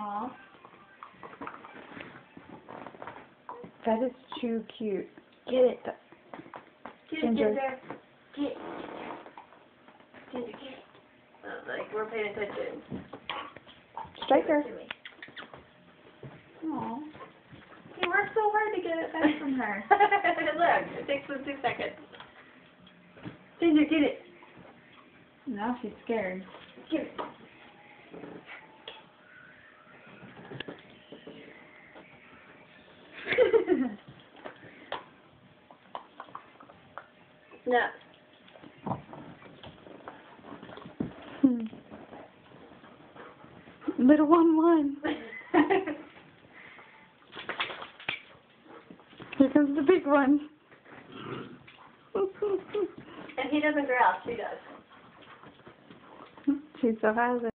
Aw. That is too cute. Get it. Ginger. Get it. Ginger, get it. Like, we're paying attention. Strike her. Give it to me. Aw. He worked so hard to get it back from her. Look, it takes them 2 seconds. Ginger, get it. Now she's scared. Give it. No. Little one won. Here comes the big one. And he doesn't growl, she does. She still has it.